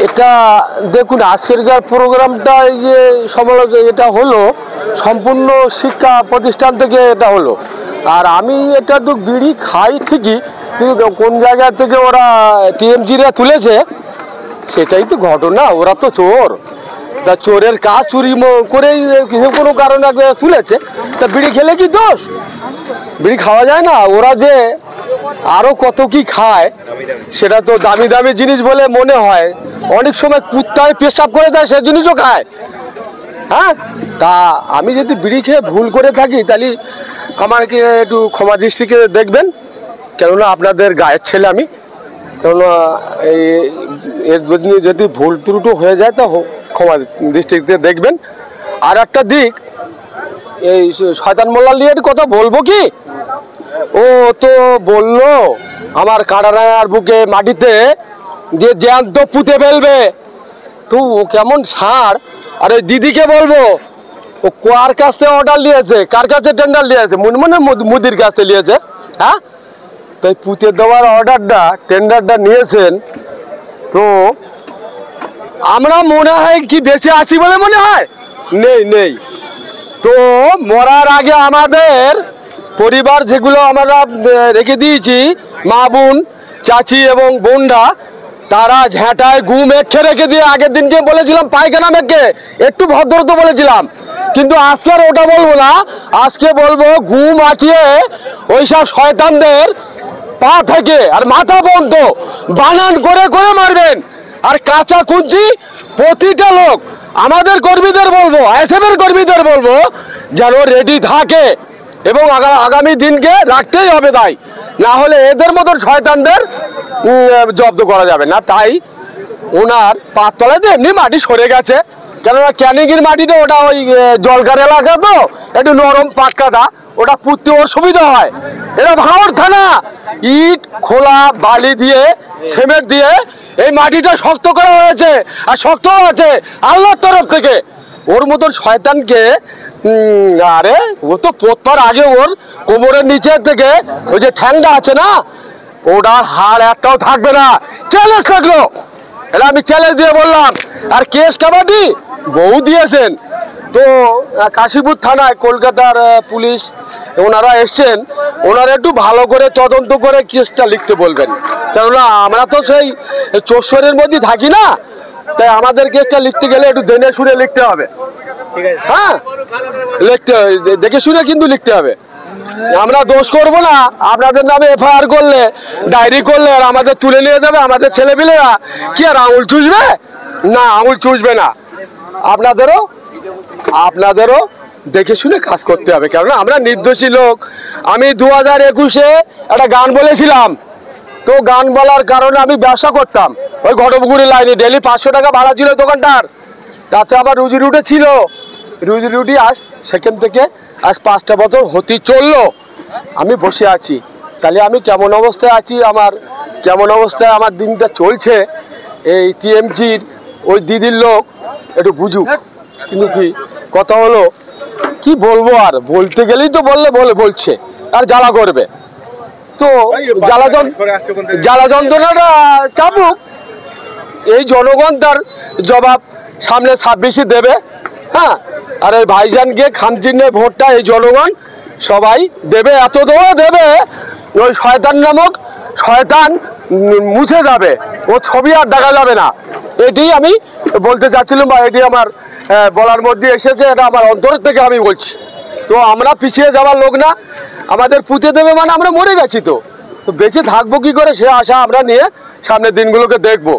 এটা দেখুন, আজকেরকার প্রোগ্রামটা এই যে সমালোচনা এটা হলো সম্পূর্ণ শিক্ষা প্রতিষ্ঠান থেকে এটা হলো। আর আমি এটা তো বিড়ি খাই ঠিকই, কিন্তু কোন জায়গা থেকে ওরা টিএমজিরা তুলেছে সেটাই তো ঘটনা। ওরা তো চোর, তা চোরের কাজ চুরি করেই কোনো কারণে তুলেছে। তা বিড়ি খেলে কি দোষ? বিড়ি খাওয়া যায় না? ওরা যে আরও কত কি খায় সেটা তো দামি দামি জিনিস বলে মনে হয়, অনেক সময় কুত্তায় পেশাব করে দেয় সে জিনিসও খায়। হ্যাঁ, তা আমি যদি বিড়ি খেয়ে ভুল করে থাকি তাহলে আমাকে একটু ক্ষমা দৃষ্টিকে দেখবেন, কেননা আপনাদের গায়ের ছেলে আমি। কেননা এর যদি ভুল ত্রুটি হয়ে যায় তো ক্ষমা দৃষ্টিতে দেখবেন। আর একটা দিক, এই শয়তান মোল্লা নিয়ে কথা বলবো কি, ও তো বললো আমার কাটারাঙার বুকে মাটিতে দিয়ে জ্যান্ত পুঁতে ফেলবে। তো ও কেমন সার। আর ওই দিদিকে বলবো, ও কার কাছ থেকে অর্ডার নিয়েছে, কার কাছে টেন্ডার নিয়েছে? মনে মুদির কাছ থেকে নিয়েছে। হ্যাঁ, তাই পুঁতে দেওয়ার অর্ডারটা টেন্ডারটা নিয়েছেন। তো আমরা মনে হয় কি বেঁচে আছি বলে মনে হয়? নেই। তো মরার আগে আমাদের পরিবার যেগুলো আমরা রেখে দিয়েছি, মা বোন চাচি এবং বোনরা, তারা ঝ্যাঁটায় গু মেখে রেখে দিয়ে আগের দিনকে বলেছিলাম পায়খানা মেখে একটু ভদ্রতা বলেছিলাম, কিন্তু আজকে আর ওটা বলবো না। আজকে বলবো গু মাখিয়ে ওইসব শয়তানদের পা থেকে আর মাথা পর্যন্ত বানান করে করে মারবেন। আর কাঁচা কুঞ্চি প্রতিটা লোক, আমাদের কর্মীদের বলবো, এসএফের কর্মীদের বলবো যেন রেডি থাকে এবং আগামী দিনকে রাখতেই হবে। তাই না হলে এদের মতন শয়তানদের জব্দ করা যাবে না। তাই ওনার পাততলাতে এমনি মাটি সরে গেছে, কেননা ক্যানিংয়ের মাটিতে ওটা ওই জলকার এলাকা তো একটু নরম পাক্কাটা, ওটা পুঁততে ওর সুবিধা হয়। এটা ভাঙড় থানা, ইট খোলা বালি দিয়ে সিমেন্ট দিয়ে এই মাটিটা শক্ত করা হয়েছে, আর শক্ত আছে আল্লাহর তরফ থেকে। ওর মতন শয়তানকে আরে ও তো পোতবার আগে ওর কোমরের নিচে থেকে ওই যে ঠ্যাংটা আছে না, ওটার হাড় একটাও থাকবে না। চ্যালেঞ্জ থাকলো, এটা আমি চ্যালেঞ্জ দিয়ে বললাম। আর কেস কাবাডি বউ দিয়েছেন তো কাশীপুর থানায় কলকাতার পুলিশ ওনারা এসছেন, ওনারা একটু ভালো করে তদন্ত করে কেসটা লিখতে বলবেন, কেননা আমরা তো সেই চোরের মধ্যে থাকি না। তাই আমাদের কেসটা লিখতে গেলে একটু দেখে শুনে লিখতে হবে। হ্যাঁ, লিখতে দেখে শুনে কিন্তু লিখতে হবে। আমরা দোষ করব না, আপনাদের নামে এফআইআর করলে ডায়েরি করলে আর আমাদের তুলে নিয়ে যাবে আমাদের ছেলেপিলেরা, কি আর আঙুল চুষবে? না, আঙুল চুষবে না। আপনাদেরও দেখে শুনে কাজ করতে হবে, কেননা আমরা নির্দোষী লোক। আমি 2021-এ একটা গান বলেছিলাম, তো গান বলার কারণে আমি ব্যবসা করতাম ওই ঘটপুকুরি লাইনে, ডেলি 500 টাকা ভাড়া ছিল দোকানটার, তাতে আমার রুজি রুটি ছিল। রুজি রুটি আজ সেখান থেকে আজ 5টা বছর হতে চললো আমি বসে আছি। তাহলে আমি কেমন অবস্থায় আছি, আমার কেমন অবস্থায় আমার দিনটা চলছে, এই টিএমজির ওই দিদির লোক একটু বুঝুক। কিন্তু কি কথা হলো, কি বলবো, আর বলতে গেলেই তো বলছে আর জ্বালা করবে। তো জ্বালা যন্ত্রণাটা চাপুক, এই জনগণ তার জবাব সামনে 26-এ দেবে। হ্যাঁ, আর এই ভাইজানকে খামচিহ্নে ভোটটা এই জনগণ সবাই দেবে, এত দৌড় দেবে ওই শয়তান নামক শয়তান মুছে যাবে, ও ছবি আর দেখা যাবে না। এটাই আমি বলতে চাচ্ছিলাম, বা এটি আমার বলার মধ্যে এসেছে, এটা আমার অন্তর থেকে আমি বলছি। তো আমরা পিছিয়ে যাওয়ার লোক না, আমাদের পুঁতে দেবে মানে আমরা মরে গেছি। তো বেঁচে থাকবো কি করে সে আশা আমরা নিয়ে সামনের দিনগুলোকে দেখবো।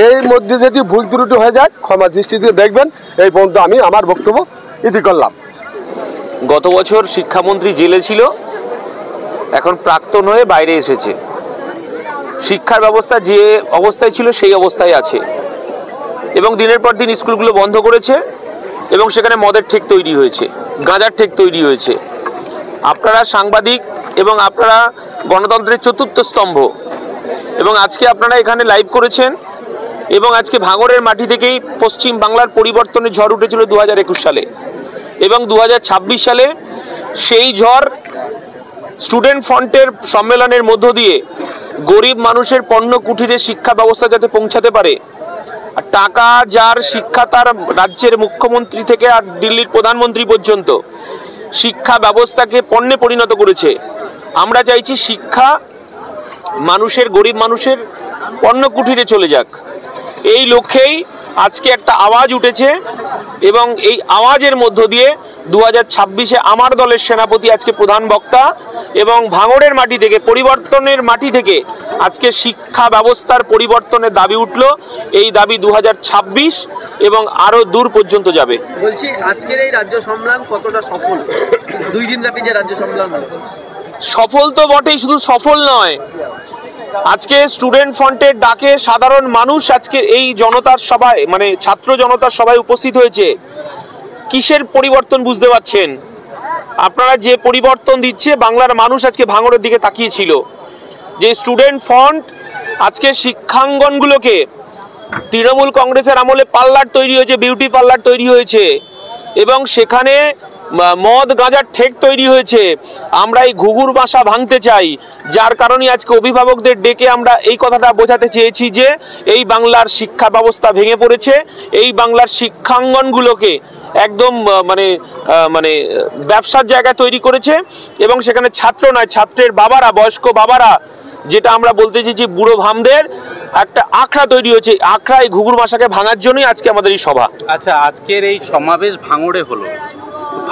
এর মধ্যে যদি ভুল ত্রুটি হয়ে যায় ক্ষমা দৃষ্টিতে দেখবেন। এই পর্যন্ত আমি আমার বক্তব্য ইতি করলাম। গত বছর শিক্ষামন্ত্রী জেলে ছিল, এখন প্রাক্তন হয়ে বাইরে এসেছে। শিক্ষার ব্যবস্থা যে অবস্থায় ছিল সেই অবস্থায় আছে, এবং দিনের পর দিন স্কুলগুলো বন্ধ করেছে, এবং সেখানে মদের ঠেক তৈরি হয়েছে, গাঁজার ঠেক তৈরি হয়েছে। আপনারা সাংবাদিক এবং আপনারা গণতন্ত্রের চতুর্থ স্তম্ভ, এবং আজকে আপনারা এখানে লাইভ করেছেন, এবং আজকে ভাঙড়ের মাটি থেকেই পশ্চিম বাংলার পরিবর্তনের ঝড় উঠেছিল 2021 সালে, এবং 2026 সালে সেই ঝড় স্টুডেন্ট ফ্রন্টের সম্মেলনের মধ্য দিয়ে গরিব মানুষের পণ্য কুঠিরে শিক্ষা ব্যবস্থা যাতে পৌঁছাতে পারে। আর টাকা যার শিক্ষা তার রাজ্যের মুখ্যমন্ত্রী থেকে আর দিল্লির প্রধানমন্ত্রী পর্যন্ত শিক্ষা ব্যবস্থাকে পণ্যে পরিণত করেছে। আমরা চাইছি শিক্ষা মানুষের, গরিব মানুষের পণ্য কুঠিরে চলে যাক। এই লক্ষ্যেই আজকে একটা আওয়াজ উঠেছে এবং এই আওয়াজের মধ্য দিয়ে 2026-এ আমার দলের সেনাপতি আজকে প্রধান বক্তা এবং ভাঙড়ের মাটি থেকে, পরিবর্তনের মাটি থেকে আজকে শিক্ষা ব্যবস্থার পরিবর্তনের দাবি উঠল। এই দাবি 2026 এবং আরো দূর পর্যন্ত যাবে। বলছি, আজকের এই রাজ্য সম্মেলন কতটা সফল? 2 দিন ব্যাপী যে রাজ্য সম্মেলন সফল তো বটেই, শুধু সফল নয়, আজকে স্টুডেন্ট ফ্রন্টের ডাকে সাধারণ মানুষ আজকে এই জনতার সভায়, মানে ছাত্র জনতার সভায় উপস্থিত হয়েছে। কিসের পরিবর্তন বুঝতে পারছেন আপনারা? যে পরিবর্তন দিচ্ছে বাংলার মানুষ আজকে ভাঙড়ের দিকে তাকিয়েছিল। যে স্টুডেন্ট ফ্রন্ট আজকে শিক্ষাঙ্গনগুলোকে, তৃণমূল কংগ্রেসের আমলে পার্লার তৈরি হয়েছে, বিউটি পার্লার তৈরি হয়েছে এবং সেখানে মদ গাঁজার ঠেক তৈরি হয়েছে। আমরা এই ঘুঘুর বাসা ভাঙতে চাই, যার কারণে আজকে অভিভাবকদের ডেকে আমরা এই কথাটা বোঝাতে চেয়েছি যে এই বাংলার শিক্ষা ব্যবস্থা ভেঙে পড়েছে। এই বাংলার শিক্ষাঙ্গনগুলোকে একদম মানে ব্যবসার জায়গা তৈরি করেছে এবং সেখানে ছাত্র নয়, ছাত্রের বাবারা, বয়স্ক বাবারা, যেটা আমরা বলতে চাই যে বুড়ো ভামদের একটা আখড়া তৈরি হয়েছে। আখড়া এই ঘুঘুর বাসাকে ভাঙার জন্যই আজকে আমাদের এই সভা। আচ্ছা, আজকের এই সমাবেশ ভাঙড়ে হলো,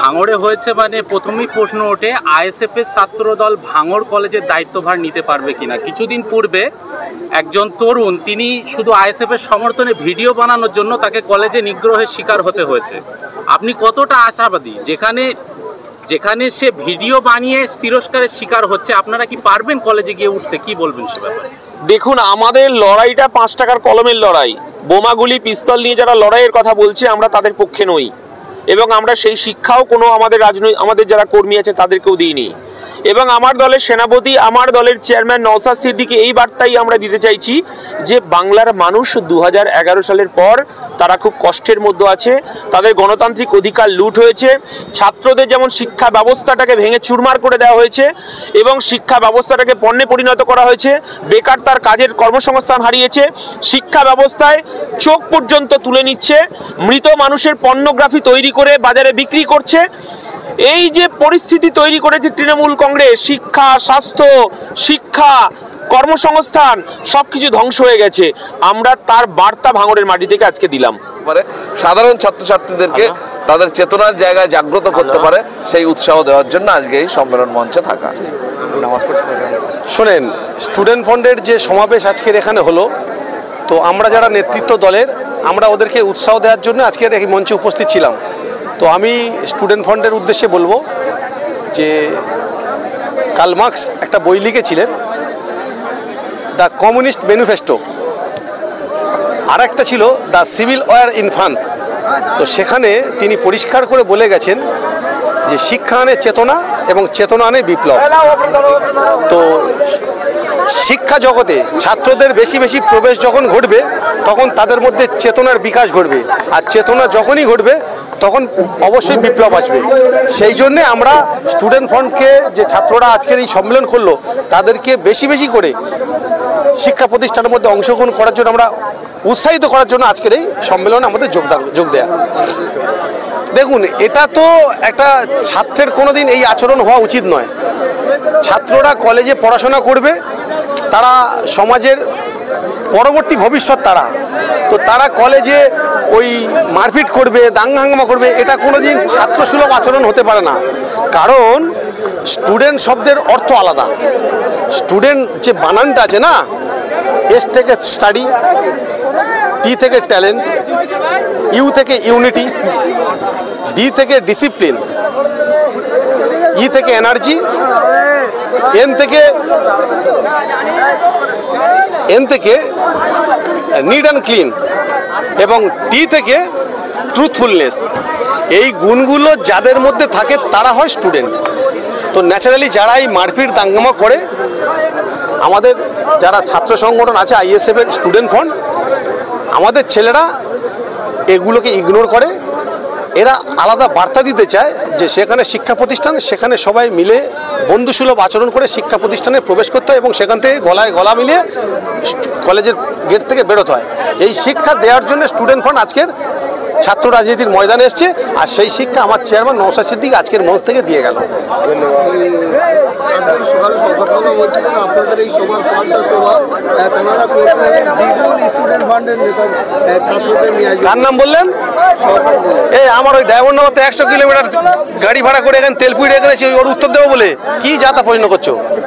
ভাঙড়ে হয়েছে মানে প্রথমেই প্রশ্ন ওঠে আইএসএফ এর ছাত্রদল ভাঙড় কলেজের দায়িত্বভার নিতে পারবে কিনা। কিছুদিন পূর্বে একজন তরুণ, তিনি শুধু আইএসএফ এর সমর্থনে ভিডিও বানানোর জন্য তাকে কলেজে নিগ্রহের শিকার হতে হয়েছে। আপনি কতটা আশাবাদী যেখানে সে ভিডিও বানিয়ে তিরস্কারের শিকার হচ্ছে? আপনারা কি পারবেন কলেজে গিয়ে উঠতে? কি বলবেন সে ব্যাপারে? দেখুন, আমাদের লড়াইটা 5 টাকার কলমের লড়াই। বোমাগুলি, পিস্তল নিয়ে যারা লড়াইয়ের কথা বলছে আমরা তাদের পক্ষে নই এবং আমরা সেই শিক্ষাও কোনো আমাদের যারা কর্মী আছে তাদেরকেও দিইনি। এবং আমার দলের সেনাপতি, আমার দলের চেয়ারম্যান নওশাদ সিদ্দিকী এই বার্তাই আমরা দিতে চাইছি যে বাংলার মানুষ 2011 সালের পর তারা খুব কষ্টের মধ্যে আছে। তাদের গণতান্ত্রিক অধিকার লুট হয়েছে। ছাত্রদের যেমন শিক্ষা ব্যবস্থাটাকে ভেঙে চুরমার করে দেওয়া হয়েছে এবং শিক্ষা ব্যবস্থাটাকে পণ্যে পরিণত করা হয়েছে। বেকার তার কাজের কর্মসংস্থান হারিয়েছে। শিক্ষা ব্যবস্থায় চোখ পর্যন্ত তুলে নিচ্ছে। মৃত মানুষের পর্নোগ্রাফি তৈরি করে বাজারে বিক্রি করছে। এই যে পরিস্থিতি তৈরি করেছে তৃণমূল কংগ্রেস, শিক্ষা, স্বাস্থ্য, শিক্ষা, কর্মসংস্থান সবকিছু ধ্বংস হয়ে গেছে। আমরা তার বার্তা ভাঙড়ের মাটি থেকে আজকে দিলাম। সাধারণ ছাত্রছাত্রীদেরকে তাদের চেতনার জায়গায় জাগ্রত করতে পারে সেই উৎসাহ দেওয়ার জন্য আজকে এই সম্মেলন মঞ্চে থাকা। শোনেন, স্টুডেন্ট ফ্রন্টের যে সমাবেশ আজকের এখানে হলো, তো আমরা যারা নেতৃত্ব দলের, আমরা ওদেরকে উৎসাহ দেওয়ার জন্য আজকের এই মঞ্চে উপস্থিত ছিলাম। তো আমি স্টুডেন্ট ফ্রন্টের উদ্দেশ্যে বলবো যে কার্ল মার্কস একটা বই লিখেছিলেন, দ্য কমিউনিস্ট ম্যানিফেস্টো, আর একটা ছিল the civil war in France. তো সেখানে তিনি পরিষ্কার করে বলে গেছেন যে শিক্ষা আনে চেতনা এবং চেতনা আনে বিপ্লব। তো শিক্ষা জগতে ছাত্রদের বেশি বেশি প্রবেশ যখন ঘটবে তখন তাদের মধ্যে চেতনার বিকাশ ঘটবে, আর চেতনা যখনই ঘটবে তখন অবশ্যই বিপ্লব আসবে। সেই জন্যে আমরা স্টুডেন্ট ফ্রন্টকে, যে ছাত্ররা আজকের এই সম্মেলন করলো, তাদেরকে বেশি বেশি করে শিক্ষা প্রতিষ্ঠানের মধ্যে অংশগ্রহণ করার জন্য, আমরা উৎসাহিত করার জন্য আজকের এই সম্মেলনে আমাদের যোগ দেয়া। দেখুন, এটা তো একটা ছাত্রের কোনোদিন এই আচরণ হওয়া উচিত নয়। ছাত্ররা কলেজে পড়াশোনা করবে, তারা সমাজের পরবর্তী ভবিষ্যৎ তারা, তো তারা কলেজে ওই মারপিট করবে, দাঙ্গা হাঙ্গামা করবে, এটা কোনোদিন ছাত্রসুলভ আচরণ হতে পারে না। কারণ স্টুডেন্ট শব্দের অর্থ আলাদা। স্টুডেন্ট যে বানানটা আছে না, এস থেকে স্টাডি, টি থেকে ট্যালেন্ট, ইউ থেকে ইউনিটি, ডি থেকে ডিসিপ্লিন, ই থেকে এনার্জি, এন থেকে নিট অ্যান্ড ক্লিন এবং টি থেকে ট্রুথফুলনেস। এই গুণগুলো যাদের মধ্যে থাকে তারা হয় স্টুডেন্ট। তো ন্যাচারালি যারা এই মারপিট দাঙ্গামা করে, আমাদের যারা ছাত্র সংগঠন আছে আইএসএফ এর স্টুডেন্ট ফ্রন্ট, আমাদের ছেলেরা এগুলোকে ইগনোর করে। এরা আলাদা বার্তা দিতে চায় যে সেখানে শিক্ষা প্রতিষ্ঠান, সেখানে সবাই মিলে বন্ধুসুলভ আচরণ করে শিক্ষা প্রতিষ্ঠানে প্রবেশ করতে হয় এবং সেখান থেকে গলায় গলা মিলিয়ে কলেজের গেট থেকে বেরোতে হয়। এই শিক্ষা দেওয়ার জন্য স্টুডেন্ট ফান্ড আজকের ছাত্র রাজনীতির ময়দানে এসছে, আর সেই শিক্ষা আমার চেয়ারম্যান নওশাদ সিদ্দিক আজকের মঞ্চ থেকে দিয়ে গেল। সকালে কথা বলছিলেন আপনাদের এই সভার পাল্টা সভা তারা দ্বিগুণ স্টুডেন্ট ফান্ডের নেতা ছাত্রদের নিয়ে কার নাম বললেন? এই আমার ওই ডায়মন্ড নগর 100 কিলোমিটার গাড়ি ভাড়া করে এখানে তেল পুড়ে এখানে ওর উত্তর দেবো বলে কি যা তা প্রশ্ন করছো?